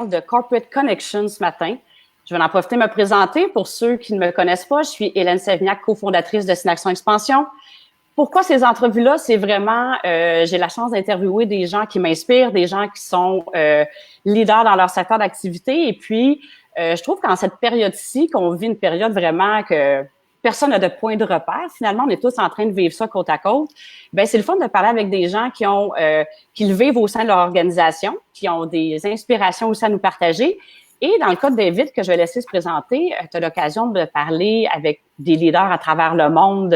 de Corporate Connection ce matin. Je vais en profiter de me présenter. Pour ceux qui ne me connaissent pas, je suis Hélène Sévignac, cofondatrice de Synaction Expansion. Pourquoi ces entrevues-là? C'est vraiment, j'ai la chance d'interviewer des gens qui m'inspirent, des gens qui sont leaders dans leur secteur d'activité. Et puis, je trouve qu'en cette période-ci, qu'on vit une période vraiment que personne n'a de point de repère, finalement, on est tous en train de vivre ça côte à côte. Ben, c'est le fun de parler avec des gens qui le vivent au sein de leur organisation, qui ont des inspirations aussi à nous partager. Et dans le cas de David, que je vais laisser se présenter, tu as l'occasion de parler avec des leaders à travers le monde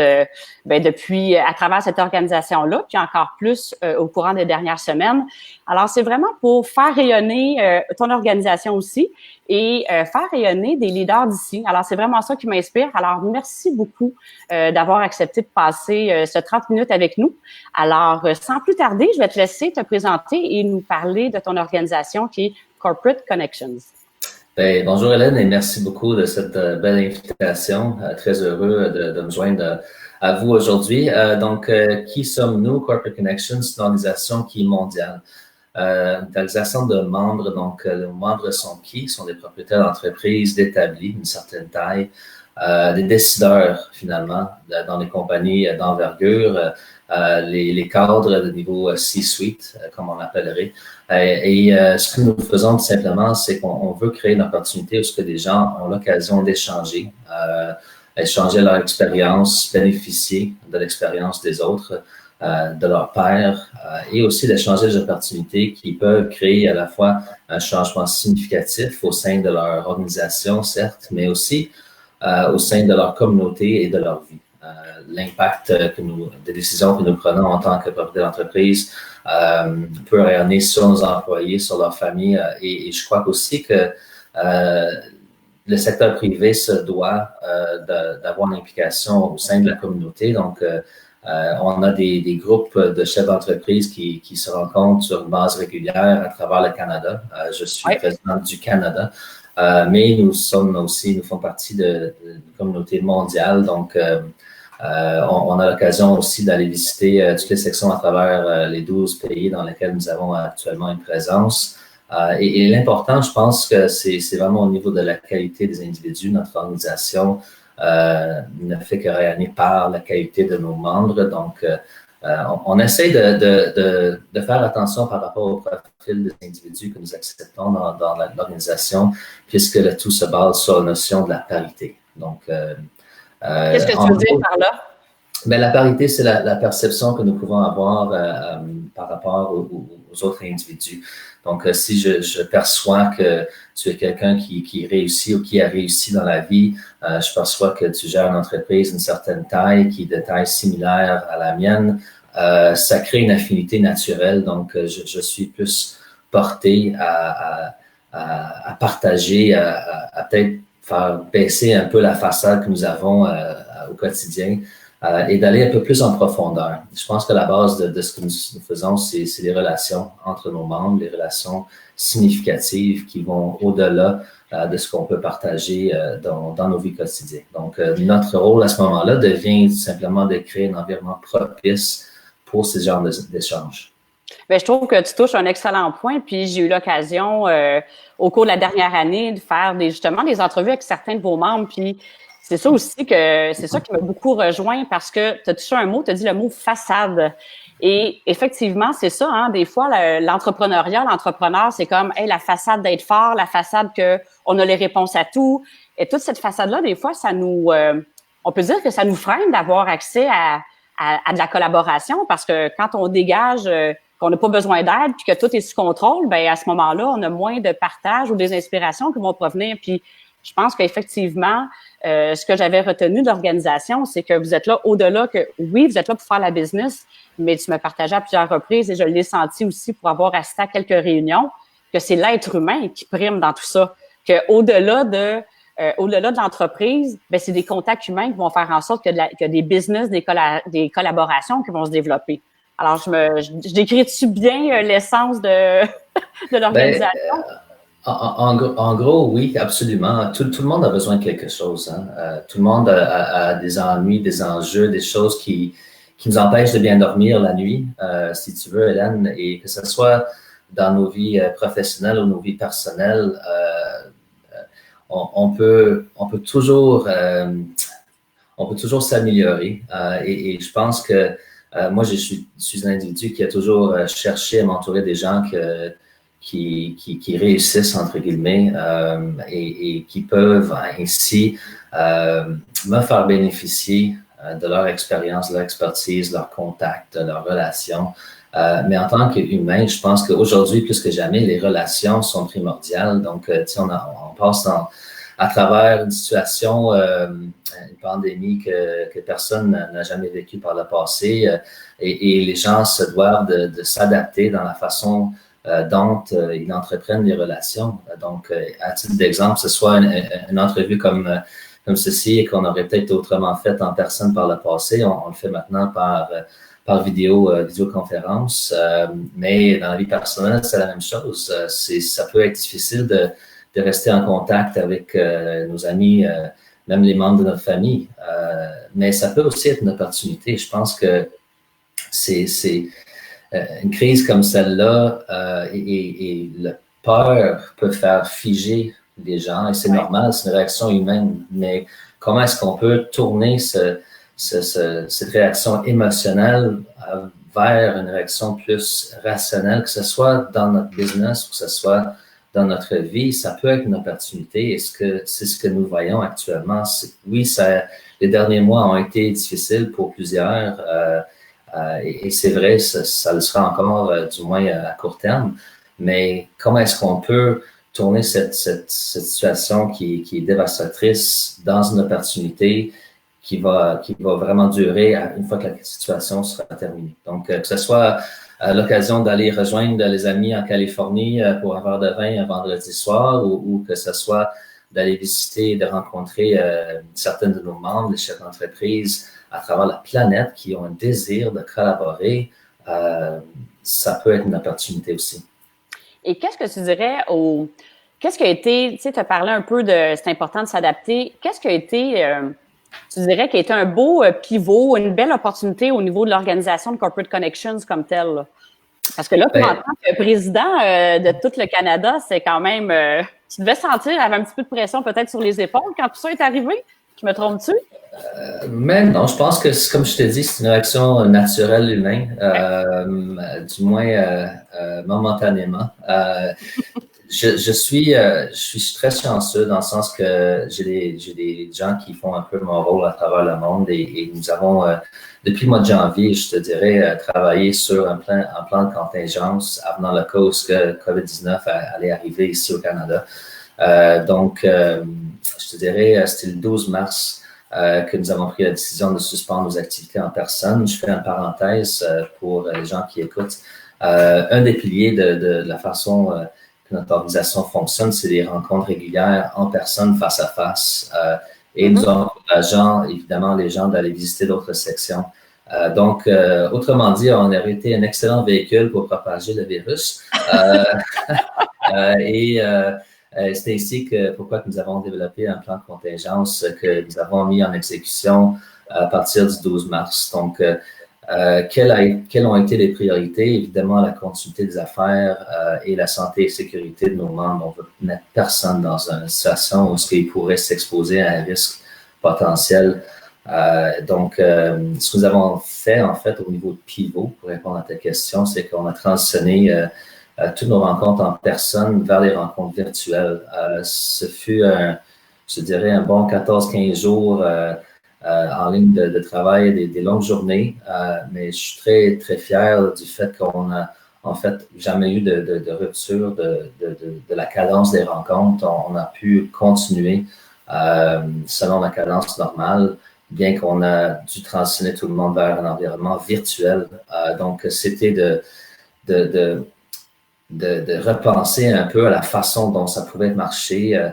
depuis à travers cette organisation-là, puis encore plus au courant des dernières semaines. Alors, c'est vraiment pour faire rayonner ton organisation aussi et faire rayonner des leaders d'ici. Alors, c'est vraiment ça qui m'inspire. Alors, merci beaucoup d'avoir accepté de passer ce 30 minutes avec nous. Alors, sans plus tarder, je vais te laisser te présenter et nous parler de ton organisation qui est Corporate Connections. Ben, bonjour Hélène et merci beaucoup de cette belle invitation. Très heureux de me joindre à vous aujourd'hui. Qui sommes-nous? Corporate Connections, c'est une organisation qui est mondiale. Une organisation de membres, donc les membres sont qui? Sont des propriétaires d'entreprises d'établis d'une certaine taille, des décideurs finalement dans les compagnies d'envergure, les cadres de niveau C-suite, comme on l'appellerait. Ce que nous faisons tout simplement, c'est qu'on veut créer une opportunité où ce que des gens ont l'occasion d'échanger, échanger leur expérience, bénéficier de l'expérience des autres, de leurs pairs, et aussi d'échanger des opportunités qui peuvent créer à la fois un changement significatif au sein de leur organisation, certes, mais aussi au sein de leur communauté et de leur vie. L'impact des décisions que nous prenons en tant que propriétaire d'entreprise peut rayonner sur nos employés, sur leur famille, et je crois aussi que le secteur privé se doit d'avoir une implication au sein de la communauté. Donc, on a des groupes de chefs d'entreprise qui se rencontrent sur une base régulière à travers le Canada. Je suis président du Canada. Mais nous faisons partie d'une communauté mondiale, donc on a l'occasion aussi d'aller visiter toutes les sections à travers les 12 pays dans lesquels nous avons actuellement une présence. Et l'important, je pense que c'est vraiment au niveau de la qualité des individus. Notre organisation ne fait que rayonner par la qualité de nos membres. Donc, on essaie de faire attention par rapport au profil des individus que nous acceptons dans l'organisation, puisque le tout se base sur la notion de la parité. Donc, qu'est-ce que tu veux dire par là? Mais la parité, c'est la perception que nous pouvons avoir par rapport aux autres individus. Donc, si je perçois que tu es quelqu'un qui réussit ou qui a réussi dans la vie, je perçois que tu gères une entreprise d'une certaine taille, qui est de taille similaire à la mienne, ça crée une affinité naturelle. Donc, je suis plus porté à partager, à peut-être faire baisser un peu la façade que nous avons au quotidien et d'aller un peu plus en profondeur. Je pense que la base de ce que nous faisons, c'est les relations entre nos membres, les relations significatives qui vont au-delà de ce qu'on peut partager dans nos vies quotidiennes. Donc, notre rôle à ce moment-là devient tout simplement de créer un environnement propice pour ces genres d'échanges. Bien, je trouve que tu touches un excellent point. Puis, j'ai eu l'occasion au cours de la dernière année de faire justement des entrevues avec certains de vos membres. Puis, c'est ça aussi c'est ça qui m'a beaucoup rejoint parce que tu as touché un mot, tu as dit le mot façade. Et effectivement, c'est ça, hein, des fois, l'entrepreneur, c'est comme la façade d'être fort, la façade qu'on a les réponses à tout. Et toute cette façade-là, des fois, ça nous on peut dire que ça nous freine d'avoir accès à de la collaboration parce que quand on dégage qu'on n'a pas besoin d'aide puis que tout est sous contrôle, ben à ce moment-là, on a moins de partage ou des inspirations qui vont provenir. Puis je pense qu'effectivement, ce que j'avais retenu de l'organisation, c'est que vous êtes là au-delà que, oui, vous êtes là pour faire la business, mais tu m'as partagé à plusieurs reprises et je l'ai senti aussi pour avoir assisté à quelques réunions, que c'est l'être humain qui prime dans tout ça. Que au-delà de l'entreprise, ben c'est des contacts humains qui vont faire en sorte qu'il y a des business, des collaborations qui vont se développer. Alors, je décris-tu bien l'essence de l'organisation? En gros, oui, absolument. Tout le monde a besoin de quelque chose. Hein. Tout le monde a des ennuis, des enjeux, des choses qui nous empêchent de bien dormir la nuit, si tu veux, Hélène. Et que ce soit dans nos vies professionnelles ou nos vies personnelles, on peut toujours s'améliorer. Et je pense que moi, je suis un individu qui a toujours cherché à m'entourer des gens qui réussissent, entre guillemets, et qui peuvent ainsi me faire bénéficier de leur expérience, de leur expertise, leur contact, de leurs relations. Mais en tant qu'humain, je pense qu'aujourd'hui, plus que jamais, les relations sont primordiales. Donc, on passe à travers une situation, une pandémie que personne n'a jamais vécue par le passé, et les gens se doivent de s'adapter dans la façon dont ils entreprennent les relations. Donc, à titre d'exemple, ce soit une entrevue comme ceci, qu'on aurait peut-être autrement fait en personne par le passé, on le fait maintenant par vidéoconférence. Mais dans la vie personnelle, c'est la même chose. Ça peut être difficile de rester en contact avec nos amis, même les membres de notre famille. Mais ça peut aussi être une opportunité. Je pense que c'est une crise comme celle-là et la peur peut faire figer les gens et c'est normal, c'est une réaction humaine. Mais comment est-ce qu'on peut tourner cette réaction émotionnelle vers une réaction plus rationnelle, que ce soit dans notre business ou que ce soit dans notre vie, ça peut être une opportunité. C'est ce que nous voyons actuellement. Oui, les derniers mois ont été difficiles pour plusieurs. Et c'est vrai, ça le sera encore, du moins à court terme. Mais comment est-ce qu'on peut tourner cette situation qui est dévastatrice dans une opportunité qui va vraiment durer une fois que la situation sera terminée. Donc, que ce soit l'occasion d'aller rejoindre les amis en Californie pour un verre de vin un vendredi soir ou que ce soit d'aller visiter, de rencontrer certaines de nos membres, les chefs d'entreprise à travers la planète qui ont un désir de collaborer, ça peut être une opportunité aussi. Et qu'est-ce que tu dirais qu'est-ce qui a été, tu sais, tu as parlé un peu de c'est important de s'adapter. Qu'est-ce qui a été, tu dirais, qui a été un beau pivot, une belle opportunité au niveau de l'organisation de Corporate Connections comme telle, là? Parce que là, en tant que président de tout le Canada, c'est quand même, tu devais sentir, il y avait un petit peu de pression peut-être sur les épaules quand tout ça est arrivé. Je me trompe-tu? Même non, je pense que, comme je te dis, c'est une réaction naturelle humaine, du moins momentanément. Je suis très chanceux dans le sens que j'ai des gens qui font un peu mon rôle à travers le monde et nous avons, depuis le mois de janvier, je te dirais, travaillé sur un plan de contingence avenant le cas où que COVID-19 allait arriver ici au Canada. Donc, je te dirais, c'était le 12 mars que nous avons pris la décision de suspendre nos activités en personne. Je fais une parenthèse pour les gens qui écoutent. Un des piliers de la façon que notre organisation fonctionne, c'est des rencontres régulières en personne, face à face. Et nous encourageons évidemment les gens d'aller visiter d'autres sections. Donc, autrement dit, on aurait été un excellent véhicule pour propager le virus. C'est ainsi pourquoi nous avons développé un plan de contingence que nous avons mis en exécution à partir du 12 mars. Donc, quelles ont été les priorités? Évidemment, la continuité des affaires et la santé et sécurité de nos membres. On ne veut mettre personne dans une situation où il pourrait s'exposer à un risque potentiel. Donc, ce que nous avons fait, en fait, au niveau de pivot, pour répondre à ta question, c'est qu'on a transitionné toutes nos rencontres en personne vers les rencontres virtuelles. Ce fut, je dirais, un bon 14-15 jours en ligne de travail, des longues journées, mais je suis très, très fier du fait qu'on a, en fait, jamais eu de rupture de la cadence des rencontres. On a pu continuer selon la cadence normale, bien qu'on a dû transitionner tout le monde vers un environnement virtuel. Donc, c'était de repenser un peu à la façon dont ça pouvait marcher,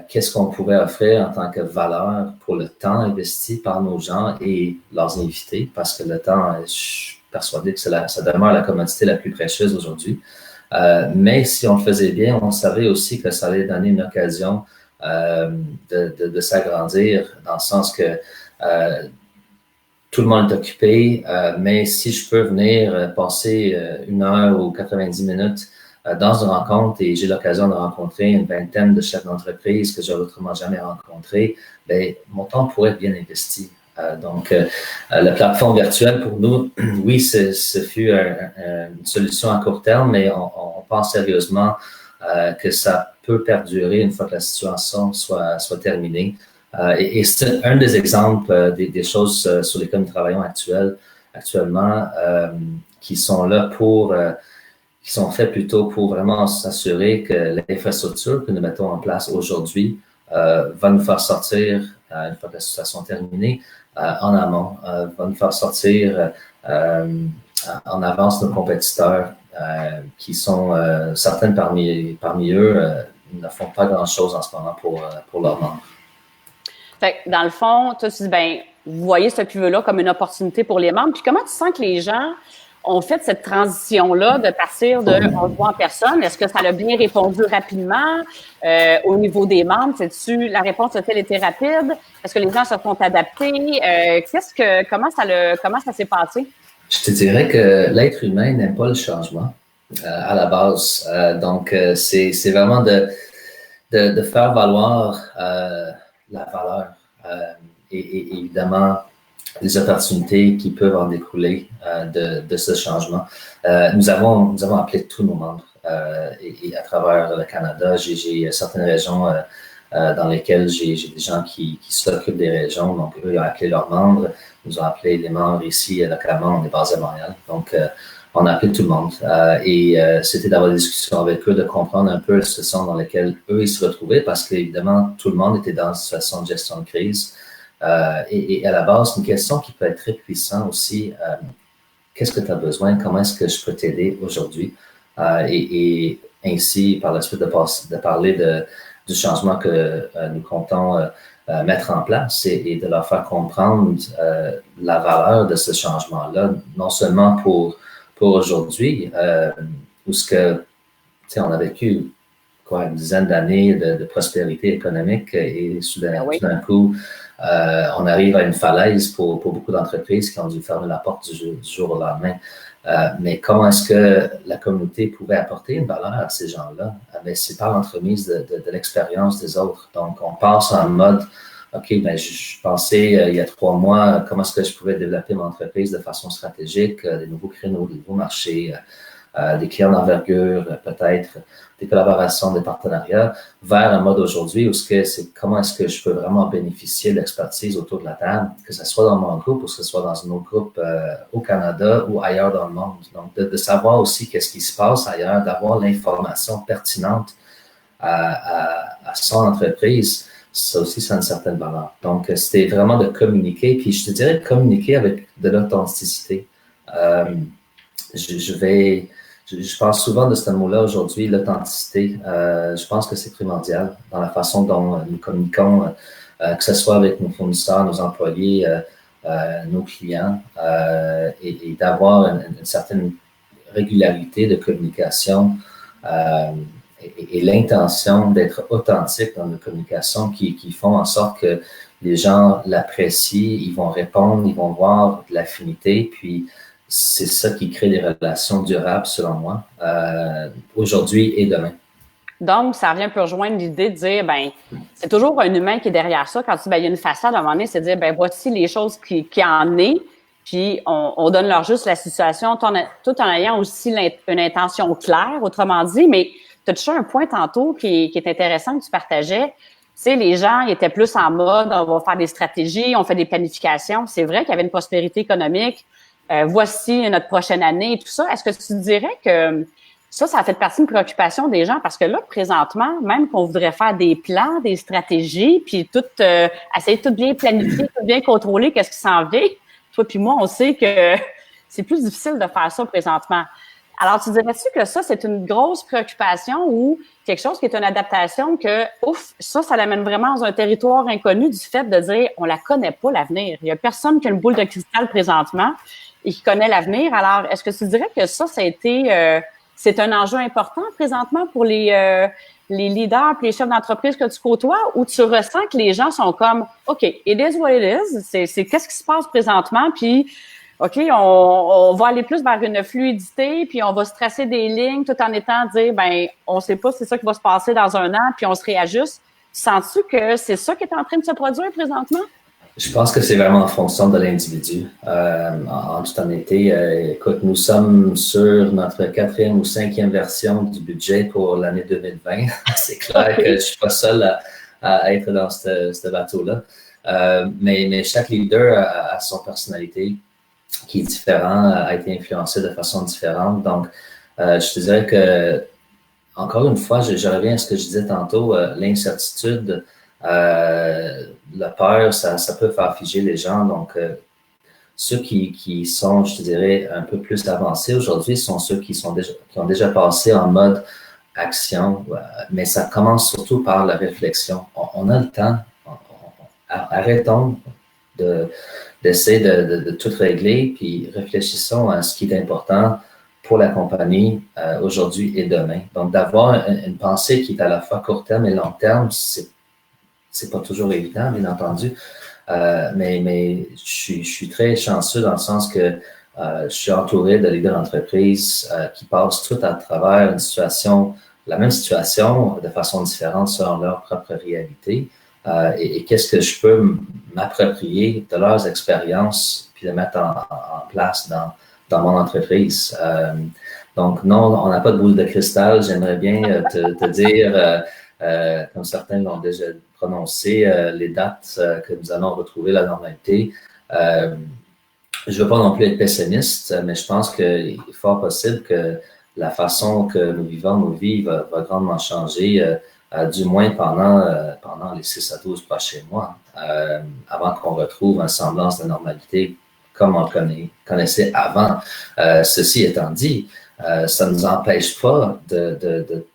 qu'est-ce qu'on pouvait offrir en tant que valeur pour le temps investi par nos gens et leurs invités, parce que le temps, je suis persuadé que ça demeure la commodité la plus précieuse aujourd'hui. Mais si on le faisait bien, on savait aussi que ça allait donner une occasion de s'agrandir, dans le sens que tout le monde est occupé, mais si je peux venir passer 1 heure ou 90 minutes dans une rencontre et j'ai l'occasion de rencontrer une vingtaine de chefs d'entreprise que j'aurais autrement jamais rencontrés, ben, mon temps pourrait être bien investi. Donc, la plateforme virtuelle pour nous, oui, ce fut une solution à court terme, mais on pense sérieusement que ça peut perdurer une fois que la situation soit terminée. Et c'est un des exemples des choses sur lesquelles nous travaillons actuellement, qui sont là qui sont faits plutôt pour vraiment s'assurer que l'infrastructure que nous mettons en place aujourd'hui va nous faire sortir, une fois que la situation est terminée, en amont, va nous faire sortir en avance nos compétiteurs qui sont, certaines parmi eux ne font pas grand-chose en ce moment pour leurs membres. Fait que dans le fond, toi, tu dis, ben, vous voyez ce pivot-là comme une opportunité pour les membres. Puis comment tu sens que les gens ont fait cette transition-là de partir de on se voit en personne? Est-ce que ça a bien répondu rapidement au niveau des membres? La réponse a-t-elle été rapide? Est-ce que les gens se sont adaptés? Comment ça s'est passé? Je te dirais que l'être humain n'aime pas le changement à la base. Donc, c'est vraiment de faire valoir la valeur et évidemment les opportunités qui peuvent en découler de ce changement. Nous avons appelé tous nos membres et à travers le Canada, j'ai certaines régions dans lesquelles j'ai des gens qui s'occupent des régions, donc eux ils ont appelé leurs membres, nous ont appelé les membres ici localement, on est basé à Montréal, donc on a appelé tout le monde c'était d'avoir des discussions avec eux, de comprendre un peu la situation dans laquelle eux ils se retrouvaient parce qu'évidemment tout le monde était dans une situation de gestion de crise et à la base c'est une question qui peut être très puissante aussi. Qu'est-ce que tu as besoin? Comment est-ce que je peux t'aider aujourd'hui? Et ainsi par la suite de parler du changement que nous comptons mettre en place et de leur faire comprendre la valeur de ce changement-là, non seulement pour aujourd'hui, où ce que, on a vécu une dizaine d'années de prospérité économique et tout d'un coup, on arrive à une falaise pour beaucoup d'entreprises qui ont dû fermer la porte du jour au lendemain. Mais comment est-ce que la communauté pouvait apporter une valeur à ces gens-là? C'est par l'entremise de l'expérience des autres. Donc, on passe en mode OK, ben, je pensais il y a 3 mois, comment est-ce que je pouvais développer mon entreprise de façon stratégique, des nouveaux créneaux, des nouveaux marchés, des clients d'envergure, peut-être des collaborations, des partenariats, vers un mode aujourd'hui où c'est comment est-ce que je peux vraiment bénéficier de l'expertise autour de la table, que ce soit dans mon groupe ou que ce soit dans un autre groupe au Canada ou ailleurs dans le monde. Donc, de savoir aussi qu'est-ce qui se passe ailleurs, d'avoir l'information pertinente à son entreprise, ça aussi, ça a une certaine valeur. Donc, c'était vraiment de communiquer, puis je te dirais de communiquer avec de l'authenticité. Je pense souvent de ce mot-là aujourd'hui, l'authenticité. Je pense que c'est primordial dans la façon dont nous communiquons, que ce soit avec nos fournisseurs, nos employés, nos clients, et d'avoir une certaine régularité de communication et l'intention d'être authentique dans nos communications qui font en sorte que les gens l'apprécient, ils vont répondre, ils vont voir de l'affinité, puis c'est ça qui crée des relations durables, selon moi, aujourd'hui et demain. Donc, ça revient un peu rejoindre l'idée de dire, ben, c'est toujours un humain qui est derrière ça. Quand tu dis, ben, il y a une façade, à un moment donné, c'est de dire, ben, voici les choses qui en est, puis on donne leur juste la situation, tout en ayant aussi une intention claire, autrement dit, mais tu as touché un point tantôt qui est intéressant que tu partageais. Tu sais, les gens ils étaient plus en mode, on va faire des stratégies, on fait des planifications. C'est vrai qu'il y avait une prospérité économique. Voici notre prochaine année et tout ça. Est-ce que tu dirais que ça a fait partie d'une préoccupation des gens? Parce que là, présentement, même qu'on voudrait faire des plans, des stratégies, puis essayer de tout bien planifier, tout bien contrôler, qu'est-ce qui s'en vient. Toi puis moi, on sait que c'est plus difficile de faire ça présentement. Alors, tu dirais-tu que ça, c'est une grosse préoccupation ou quelque chose qui est une adaptation que, ça l'amène vraiment dans un territoire inconnu du fait de dire, on la connaît pas, l'avenir. Il y a personne qui a une boule de cristal présentement et qui connaît l'avenir. Alors, est-ce que tu dirais que ça a été, c'est un enjeu important présentement pour les leaders et les chefs d'entreprise que tu côtoies ou tu ressens que les gens sont comme, OK, it is what it is, c'est qu'est-ce qui se passe présentement, puis OK, on va aller plus vers une fluidité, puis on va se tracer des lignes tout en étant dire, ben, on sait pas c'est ça qui va se passer dans un an, puis on se réajuste. Sens-tu que c'est ça qui est en train de se produire présentement? Je pense que c'est vraiment en fonction de l'individu. En toute honnêteté, écoute, nous sommes sur notre 4e ou 5e version du budget pour l'année 2020. C'est clair que je suis pas seul à être dans ce bateau-là. Mais chaque leader a son personnalité qui est différent, a été influencé de façon différente. Donc, je te dirais que, encore une fois, je reviens à ce que je disais tantôt, l'incertitude, la peur, ça peut faire figer les gens. Donc, ceux qui sont, je te dirais, un peu plus avancés aujourd'hui sont ceux qui ont déjà passé en mode action, mais ça commence surtout par la réflexion. On a le temps, arrêtons d'essayer de tout régler, puis réfléchissons à ce qui est important pour la compagnie aujourd'hui et demain. Donc, d'avoir une pensée qui est à la fois court terme et long terme, c'est pas toujours évident, bien entendu, mais je suis très chanceux dans le sens que je suis entouré de leaders d'entreprise qui passent tout à travers une situation, la même situation, de façon différente selon leur propre réalité. Et qu'est-ce que je peux m'approprier de leurs expériences puis de mettre en place dans mon entreprise. Donc, non, on n'a pas de boule de cristal. J'aimerais bien te dire, comme certains l'ont déjà prononcé, les dates que nous allons retrouver la normalité. Je ne veux pas non plus être pessimiste, mais je pense qu'il est fort possible que la façon que nous vivons nos vies va grandement changer, du moins pendant les 6 à 12 prochains mois, avant qu'on retrouve un semblance de normalité comme on connaissait avant. Ceci étant dit, ça ne nous empêche pas de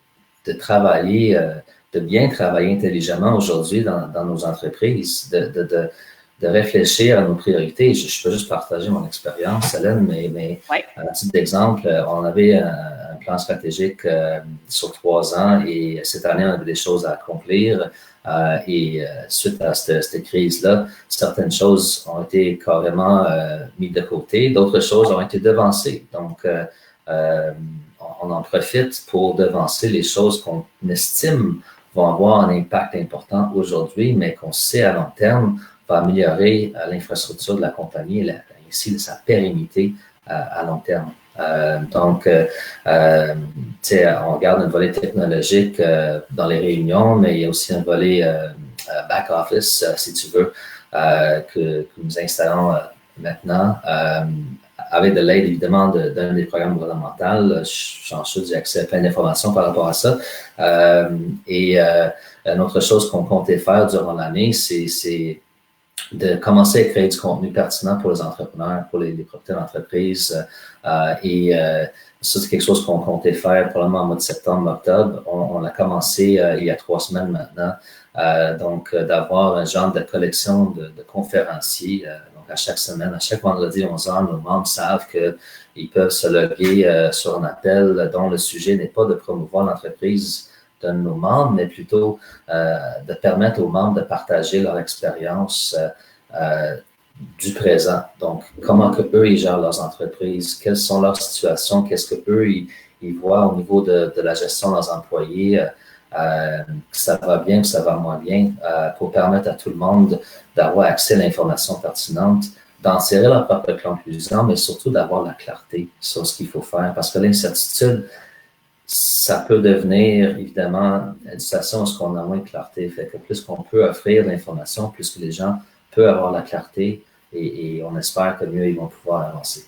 travailler, de bien travailler intelligemment aujourd'hui dans nos entreprises, de réfléchir à nos priorités. Je peux juste partager mon expérience, Hélène, mais Oui. à titre d'exemple, on avait un plan stratégique sur 3 ans et cette année, on avait des choses à accomplir. Et suite à cette crise-là, certaines choses ont été carrément mises de côté, d'autres choses ont été devancées. Donc, on en profite pour devancer les choses qu'on estime vont avoir un impact important aujourd'hui, mais qu'on sait à long terme va améliorer l'infrastructure de la compagnie et ainsi sa pérennité à long terme. Donc, on garde un volet technologique dans les réunions, mais il y a aussi un volet back office, si tu veux, que nous installons maintenant. Avec de l'aide, évidemment, d'un des programmes gouvernementaux. Chanceux, j'ai accès à plein d'informations par rapport à ça. Et une autre chose qu'on comptait faire durant l'année, c'est de commencer à créer du contenu pertinent pour les entrepreneurs, pour les propriétaires d'entreprise. Et ça, c'est quelque chose qu'on comptait faire probablement en mois de septembre, octobre. On a commencé il y a 3 semaines maintenant. Donc, d'avoir un genre de collection de conférenciers. Donc, à chaque semaine, à chaque vendredi 11h, nos membres savent qu'ils peuvent se loguer sur un appel dont le sujet n'est pas de promouvoir l'entreprise de nos membres, mais plutôt de permettre aux membres de partager leur expérience du présent. Donc, comment que eux ils gèrent leurs entreprises, quelles sont leurs situations, qu'est-ce que eux ils voient au niveau de la gestion de leurs employés, que ça va bien, que ça va moins bien, pour permettre à tout le monde d'avoir accès à l'information pertinente, d'en tirer leur propre conclusion, mais surtout d'avoir la clarté sur ce qu'il faut faire. Parce que l'incertitude, ça peut devenir, évidemment, une situation où on a moins de clarté. Fait que plus qu'on peut offrir l'information, plus que les gens peuvent avoir la clarté et on espère que mieux ils vont pouvoir avancer.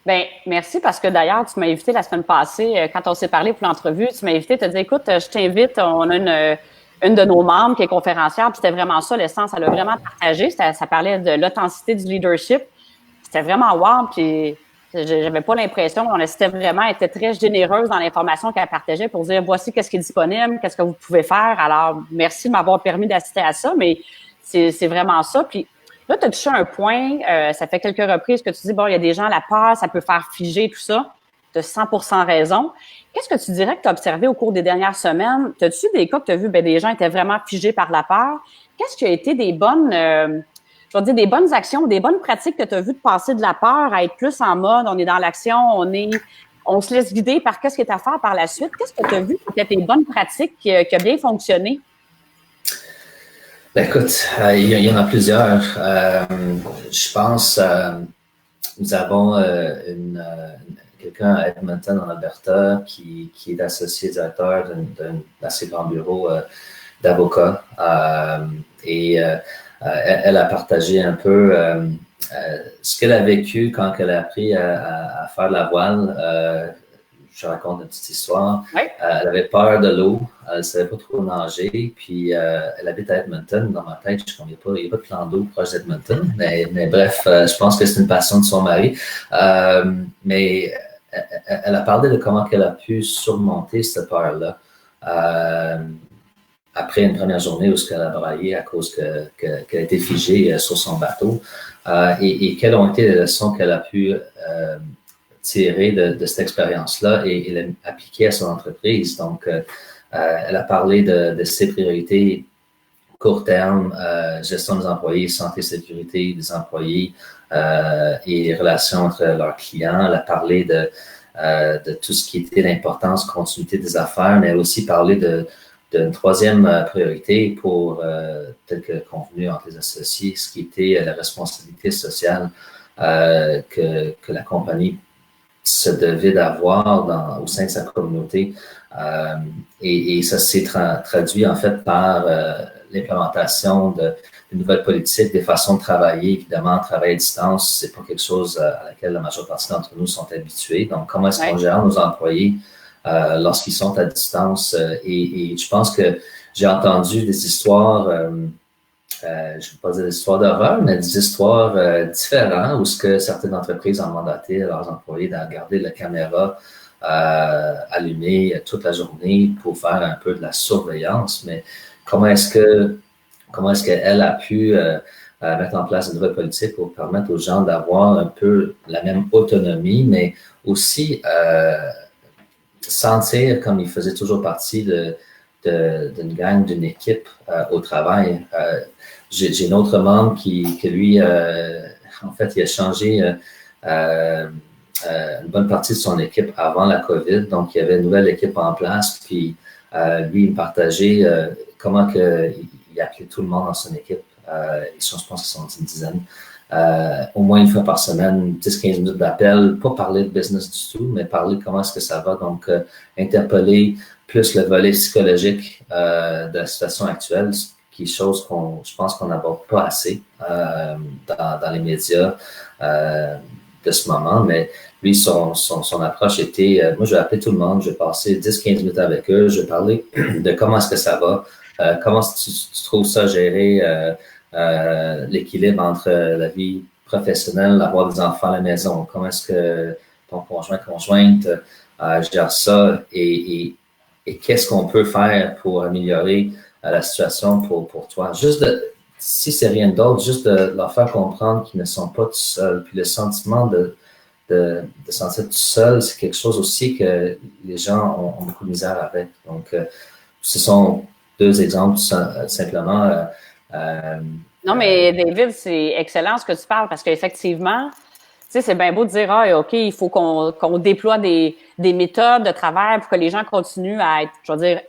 Bien, merci parce que d'ailleurs, tu m'as invité la semaine passée, quand on s'est parlé pour l'entrevue, tu m'as invité, tu as dit, écoute, je t'invite, on a une de nos membres qui est conférencière, puis c'était vraiment ça l'essence, elle a vraiment partagé, ça parlait de l'authenticité du leadership, c'était vraiment wow, puis j'avais pas l'impression, on était vraiment, elle était très généreuse dans l'information qu'elle partageait pour dire, voici qu'est-ce qui est disponible, qu'est-ce que vous pouvez faire, alors merci de m'avoir permis d'assister à ça, mais c'est vraiment ça, puis là, tu as touché un point, ça fait quelques reprises que tu dis, bon, il y a des gens, la peur, ça peut faire figer tout ça. Tu as 100% raison. Qu'est-ce que tu dirais que tu as observé au cours des dernières semaines? As-tu des cas que tu as vu, des gens étaient vraiment figés par la peur? Qu'est-ce qui a été des bonnes je vais dire, des bonnes actions, des bonnes pratiques que tu as vues de passer de la peur à être plus en mode, on est dans l'action, on se laisse guider par qu'est-ce qui est à faire par la suite. Qu'est-ce que tu as vu qui étaient tes bonnes pratiques qui a bien fonctionné? Ben, écoute, il y en a plusieurs. Je pense, nous avons quelqu'un à Edmonton, en Alberta, qui est associé directeur d'un assez grand bureau d'avocats. Elle a partagé un peu ce qu'elle a vécu quand elle a appris à faire de la voile. Je raconte une petite histoire. Oui. Elle avait peur de l'eau, elle ne savait pas trop nager, puis elle habite à Edmonton. Dans ma tête, je suis comme, il n'y a pas de plan d'eau proche d'Edmonton, mais bref, je pense que c'est une passion de son mari. Mais elle a parlé de comment elle a pu surmonter cette peur-là. Après une première journée où elle a braillé à cause qu'elle a été figée sur son bateau, et quelles ont été les leçons qu'elle a pu tirer de cette expérience-là et l'appliquer à son entreprise. Donc, elle a parlé de ses priorités court terme, gestion des employés, santé et sécurité des employés et relations entre leurs clients. Elle a parlé de tout ce qui était l'importance, continuité des affaires, mais elle a aussi parlé d'une troisième priorité pour, tel que convenu entre les associés, ce qui était la responsabilité sociale que la compagnie se devait d'avoir au sein de sa communauté. Et ça s'est traduit en fait par l'implémentation de nouvelles politiques, des façons de travailler. Évidemment, travail à distance, c'est pas quelque chose à laquelle la majeure partie d'entre nous sont habitués. Donc, comment est-ce qu'on gère nos employés lorsqu'ils sont à distance? Et je pense que j'ai entendu des histoires je ne vais pas dire des histoires d'horreur, mais des histoires différentes où ce que certaines entreprises ont mandaté à leurs employés de garder la caméra allumée toute la journée pour faire un peu de la surveillance. Mais comment est-ce qu'elle a pu mettre en place une nouvelle politique pour permettre aux gens d'avoir un peu la même autonomie, mais aussi sentir comme ils faisaient toujours partie d'une gang, d'une équipe au travail. J'ai un autre membre qui lui, en fait, il a changé une bonne partie de son équipe avant la COVID. Donc, il y avait une nouvelle équipe en place. Puis, lui, il me partageait comment il appelait tout le monde dans son équipe. Je pense qu'ils sont une dizaine. Au moins une fois par semaine, 10-15 minutes d'appel, pas parler de business du tout, mais parler de comment est-ce que ça va. Donc, interpeller plus le volet psychologique de la situation actuelle, qui est chose je pense qu'on n'aborde pas assez dans les médias de ce moment. Mais lui, son approche était, moi, je vais appeler tout le monde, je vais passer 10-15 minutes avec eux, je vais parler de comment est-ce que ça va, comment tu trouves ça gérer l'équilibre entre la vie professionnelle, avoir des enfants à la maison, comment est-ce que ton conjointe gère ça et qu'est-ce qu'on peut faire pour améliorer la situation pour toi. Si c'est rien d'autre, juste de leur faire comprendre qu'ils ne sont pas tout seuls. Puis le sentiment de se sentir tout seul, c'est quelque chose aussi que les gens ont beaucoup de misère avec. Donc, ce sont deux exemples simplement. Non, mais David, c'est excellent ce que tu parles parce qu'effectivement, tu sais, c'est bien beau de dire, OK, il faut qu'on déploie des méthodes de travail pour que les gens continuent à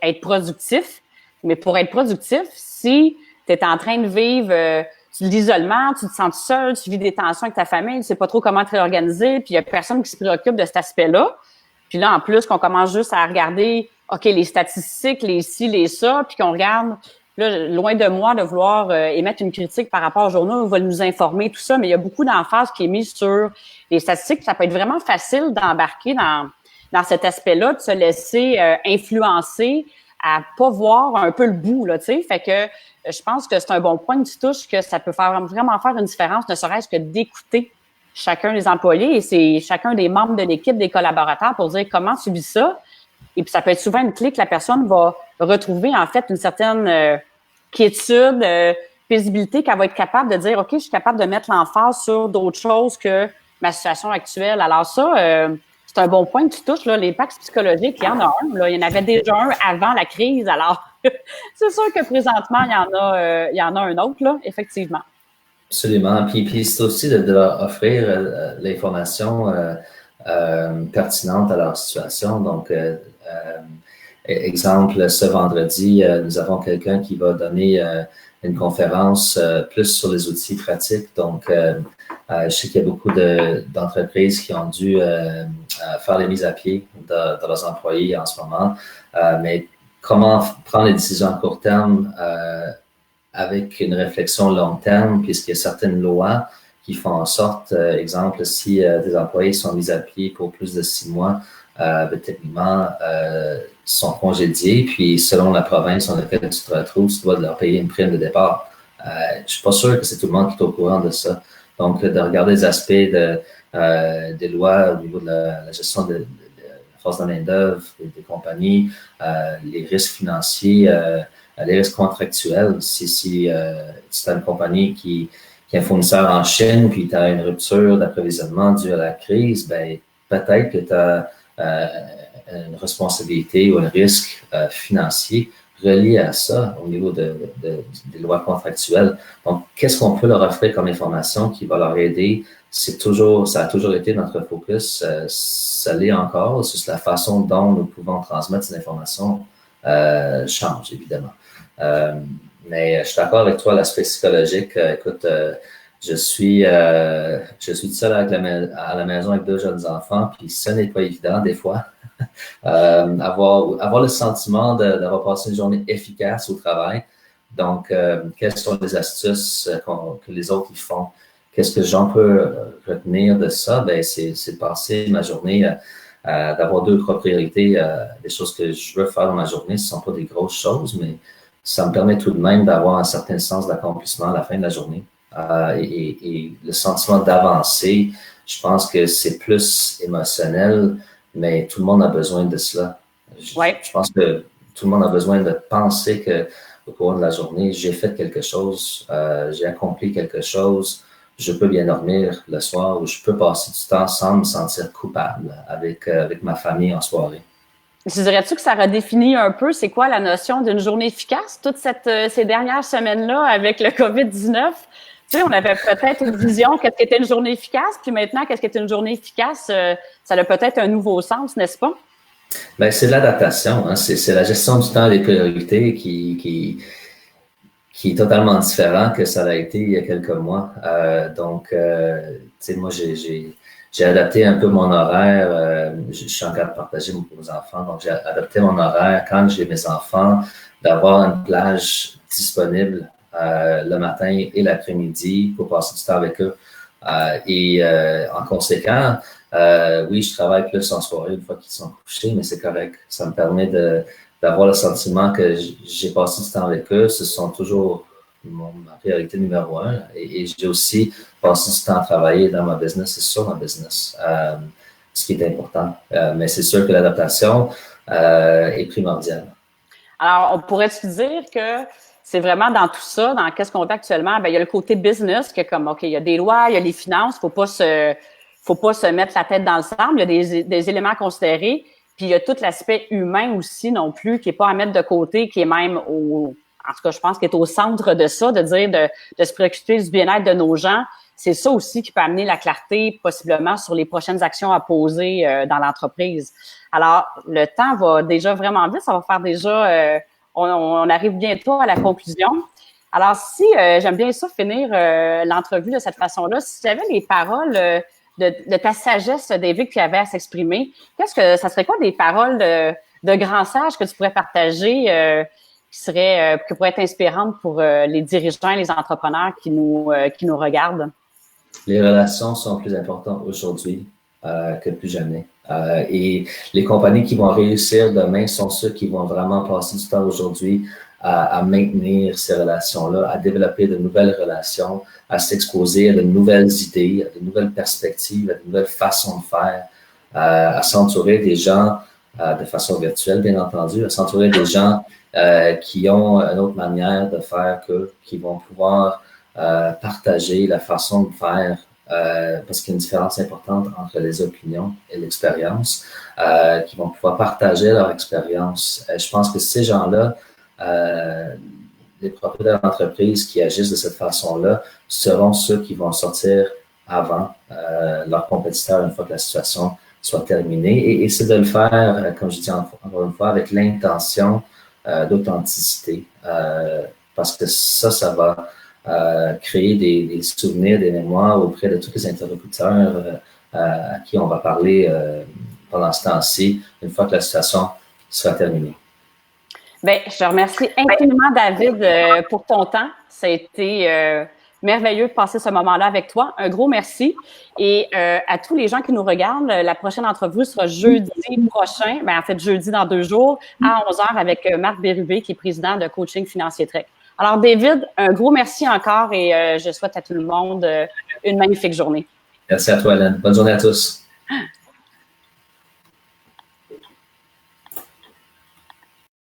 être productifs. Mais pour être productif, si tu es en train de vivre l'isolement, tu te sens seul, tu vis des tensions avec ta famille, tu sais pas trop comment te réorganiser, puis il y a personne qui se préoccupe de cet aspect-là. Puis là, en plus, qu'on commence juste à regarder, OK, les statistiques, les ci, les ça, puis qu'on regarde, là, loin de moi de vouloir émettre une critique par rapport aux journaux, on va nous informer, tout ça, mais il y a beaucoup d'emphase qui est mise sur les statistiques. Ça peut être vraiment facile d'embarquer dans cet aspect-là, de se laisser influencer, à pas voir un peu le bout, là, tu sais. Fait que je pense que c'est un bon point que tu touches, que ça peut vraiment faire une différence, ne serait-ce que d'écouter chacun des employés et c'est chacun des membres de l'équipe, des collaborateurs pour dire comment tu vis ça. Et puis, ça peut être souvent une clé que la personne va retrouver, en fait, une certaine quiétude, paisibilité, qu'elle va être capable de dire, OK, je suis capable de mettre l'emphase sur d'autres choses que ma situation actuelle. Alors ça, c'est un bon point que tu touches, là, l'impact psychologique, il y en a un. Là. Il y en avait déjà un avant la crise, alors c'est sûr que présentement, il y en a un autre, là, effectivement. Absolument. Puis c'est aussi de leur offrir l'information pertinente à leur situation. Donc, exemple, ce vendredi, nous avons quelqu'un qui va donner une conférence plus sur les outils pratiques. Donc, je sais qu'il y a beaucoup d'entreprises qui ont dû faire les mises à pied de leurs employés en ce moment. Mais comment prendre les décisions à court terme avec une réflexion long terme, puisqu'il y a certaines lois qui font en sorte, exemple, si des employés sont mis à pied pour plus de 6 mois, techniquement, sont congédiés, puis selon la province dans laquelle tu te retrouves, tu dois leur payer une prime de départ. Je suis pas sûr que c'est tout le monde qui est au courant de ça. Donc, de regarder les aspects des lois au niveau de la gestion de la force de main-d'œuvre, des compagnies, les risques financiers, les risques contractuels. Si tu as une compagnie qui est un fournisseur en Chine, puis tu as une rupture d'approvisionnement due à la crise, ben peut-être que tu as une responsabilité ou un risque financier relié à ça au niveau des lois contractuelles. Donc, qu'est-ce qu'on peut leur offrir comme information qui va leur aider? Ça a toujours été notre focus, ça l'est encore, c'est juste la façon dont nous pouvons transmettre ces informations change, évidemment. Mais je suis d'accord avec toi, l'aspect psychologique. Écoute, je suis tout seul à la maison avec 2 jeunes enfants, puis ce n'est pas évident des fois. Avoir le sentiment d'avoir passé une journée efficace au travail. Donc, quelles sont les astuces que les autres y font? Qu'est-ce que j'en peux retenir de ça? Ben, c'est de passer ma journée d'avoir 2 priorités, des choses que je veux faire dans ma journée. Ce ne sont pas des grosses choses, mais ça me permet tout de même d'avoir un certain sens d'accomplissement à la fin de la journée. Et le sentiment d'avancer, je pense que c'est plus émotionnel, mais tout le monde a besoin de cela. Je pense que tout le monde a besoin de penser qu'au cours de la journée, j'ai fait quelque chose, j'ai accompli quelque chose, je peux bien dormir le soir ou je peux passer du temps sans me sentir coupable avec ma famille en soirée. Tu dirais-tu que ça redéfinit un peu c'est quoi la notion d'une journée efficace, toutes ces dernières semaines-là avec le COVID-19? Tu sais, on avait peut-être une vision qu'est-ce qu'était une journée efficace, puis maintenant, qu'est-ce qu'était une journée efficace? Ça a peut-être un nouveau sens, n'est-ce pas? Ben, c'est l'adaptation, hein? C'est la gestion du temps et des priorités qui est totalement différent que ça a été il y a quelques mois. Donc, tu sais, moi, j'ai adapté un peu mon horaire. Je suis en train de partager mes enfants, donc j'ai adapté mon horaire quand j'ai mes enfants, d'avoir une plage disponible le matin et l'après-midi pour passer du temps avec eux. En conséquent, oui, je travaille plus en soirée une fois qu'ils sont couchés, mais c'est correct. Ça me permet d'avoir le sentiment que j'ai passé du temps avec eux. Ce sont toujours ma priorité numéro 1. Et j'ai aussi passé du temps à travailler dans ma business et sur ma business, ce qui est important. Mais c'est sûr que l'adaptation est primordiale. Alors, on pourrait se dire que c'est vraiment dans tout ça, dans qu'est-ce qu'on fait actuellement, ben il y a le côté business, que comme, OK, il y a des lois, il y a les finances, faut pas se mettre la tête dans le sable, il y a des éléments à considérer, puis il y a tout l'aspect humain aussi non plus, qui est pas à mettre de côté, qui est même en tout cas, je pense qu'il est au centre de ça, de dire de se préoccuper du bien-être de nos gens. C'est ça aussi qui peut amener la clarté possiblement sur les prochaines actions à poser dans l'entreprise. Alors, le temps va déjà vraiment vite, ça va faire déjà, on arrive bientôt à la conclusion. Alors, si j'aime bien ça, finir l'entrevue de cette façon-là, si tu avais les paroles de ta sagesse, David, qui avait à s'exprimer, ça serait quoi des paroles de grands sages que tu pourrais partager qui pourraient être inspirantes pour les dirigeants et les entrepreneurs qui nous regardent? Les relations sont plus importantes aujourd'hui que plus jamais. Et les compagnies qui vont réussir demain sont ceux qui vont vraiment passer du temps aujourd'hui à maintenir ces relations-là, à développer de nouvelles relations, à s'exposer à de nouvelles idées, à de nouvelles perspectives, à de nouvelles façons de faire, à s'entourer des gens de façon virtuelle, bien entendu, à s'entourer des gens qui ont une autre manière de faire qui vont pouvoir partager la façon de faire parce qu'il y a une différence importante entre les opinions et l'expérience, qui vont pouvoir partager leur expérience. Je pense que ces gens-là les propriétaires d'entreprises qui agissent de cette façon-là seront ceux qui vont sortir avant leurs compétiteurs une fois que la situation soit terminée. Et c'est de le faire, comme je dis encore une fois, avec l'intention d'authenticité. Parce que ça va créer des souvenirs, des mémoires auprès de tous les interlocuteurs à qui on va parler pendant ce temps-ci, une fois que la situation sera terminée. Bien, je te remercie infiniment, David, pour ton temps. Ça a été merveilleux de passer ce moment-là avec toi. Un gros merci. Et à tous les gens qui nous regardent, la prochaine entrevue sera jeudi prochain, en fait jeudi dans 2 jours, à 11h avec Marc Bérubé, qui est président de Coaching Financier Trek. Alors, David, un gros merci encore et je souhaite à tout le monde une magnifique journée. Merci à toi, Hélène. Bonne journée à tous.